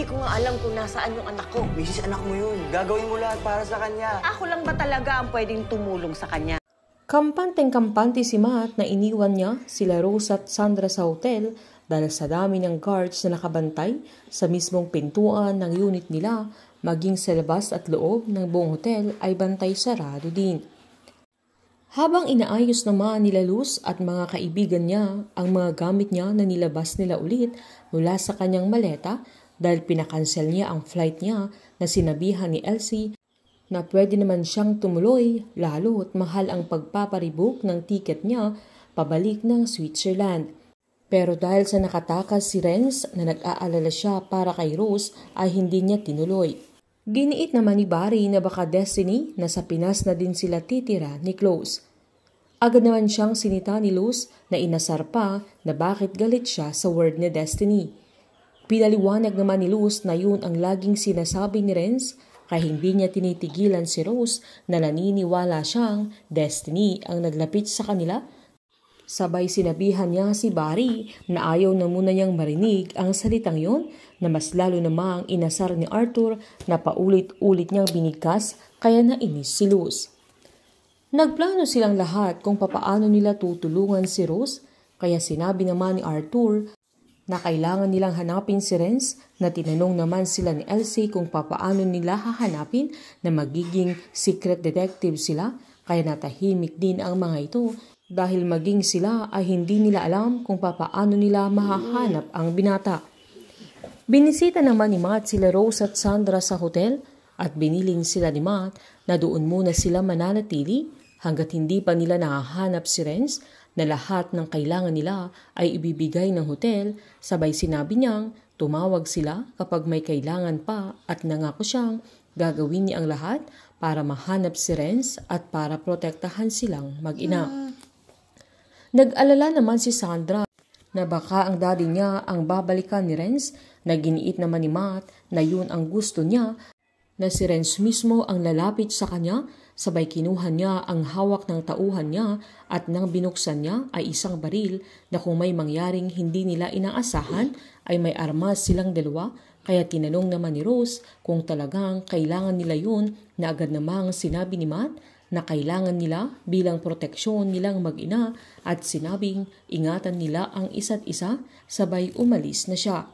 Hindi ko nga alam kung nasaan yung anak ko. Mrs. anak mo yun. Gagawin mo lahat para sa kanya. Ako lang ba talaga ang pwedeng tumulong sa kanya? Kampanteng-kampante si Matt na iniwan niya sila Rose at Sandra sa hotel dahil sa dami ng guards na nakabantay sa mismong pintuan ng unit nila, maging sa labas at loob ng buong hotel ay bantay sarado din. Habang inaayos naman nila Luz at mga kaibigan niya ang mga gamit niya na nilabas nila ulit mula sa kanyang maleta dahil pinakansel niya ang flight niya na sinabihan ni Elsie na pwede naman siyang tumuloy lalo't mahal ang pagpaparebook ng ticket niya pabalik ng Switzerland. Pero dahil sa nakatakas si Renz na nag-aalala siya para kay Rose ay hindi niya tinuloy. Giniit naman ni Barry na baka Destiny na sa Pinas na din sila titira ni Close. Agad naman siyang sinita ni Luz na inasar pa na bakit galit siya sa word ni Destiny. Pinaliwanag naman ni Luz na yun ang laging sinasabi ni Renz kaya hindi niya tinitigilan si Rose na naniniwala siyang Destiny ang naglapit sa kanila. Sabay sinabihan niya si Barry na ayaw na muna niyang marinig ang salitang yon na mas lalo namang inasar ni Arthur na paulit-ulit niyang binigkas kaya nainis si Luz. Nagplano silang lahat kung papaano nila tutulungan si Rose kaya sinabi naman ni Arthur na kailangan nilang hanapin si Renz na tinanong naman sila ni Elsie kung papaano nila hahanapin na magiging secret detective sila kaya natahimik din ang mga ito dahil maging sila ay hindi nila alam kung papaano nila mahahanap ang binata. Binisita naman ni Matt sila Rose at Sandra sa hotel at binilin sila ni Matt na doon muna sila mananatili hanggat hindi pa nila nahahanap si Renz na lahat ng kailangan nila ay ibibigay ng hotel, sabay sinabi niyang tumawag sila kapag may kailangan pa at nangako siyang gagawin niya ang lahat para mahanap si Renz at para protektahan silang mag-ina. Nag-alala naman si Sandra na baka ang daddy niya ang babalikan ni Renz na giniit naman ni Matt na yun ang gusto niya na si Renz mismo ang lalapit sa kanya. Sabay kinuha niya ang hawak ng tauhan niya at nang binuksan niya ay isang baril na kung may mangyaring hindi nila inaasahan ay may armas silang dalawa kaya tinanong naman ni Rose kung talagang kailangan nila yun na agad namang sinabi ni Matt na kailangan nila bilang proteksyon nilang mag-ina at sinabing ingatan nila ang isa't isa sabay umalis na siya.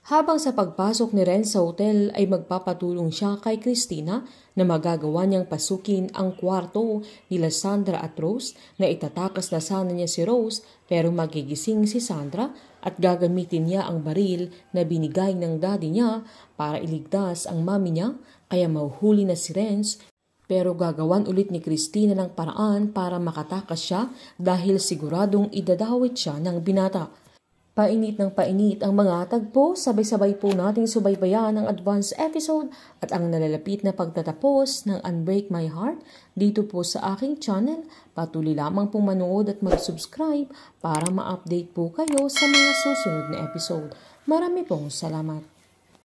Habang sa pagpasok ni Renz sa hotel ay magpapatulong siya kay Christina na magagawa niyang pasukin ang kwarto nila Sandra at Rose na itatakas na sana niya si Rose pero magigising si Sandra at gagamitin niya ang baril na binigay ng daddy niya para iligtas ang mami niya kaya mahuhuli na si Renz pero gagawan ulit ni Christina ng paraan para makatakas siya dahil siguradong idadawit siya ng binata. Painit ng painit ang mga tagpo, sabay-sabay po nating subaybayan ang advance episode at ang nalalapit na pagtatapos ng Unbreak My Heart dito po sa aking channel. Patuloy lamang pong manood at mag-subscribe para ma-update po kayo sa mga susunod na episode. Marami pong salamat.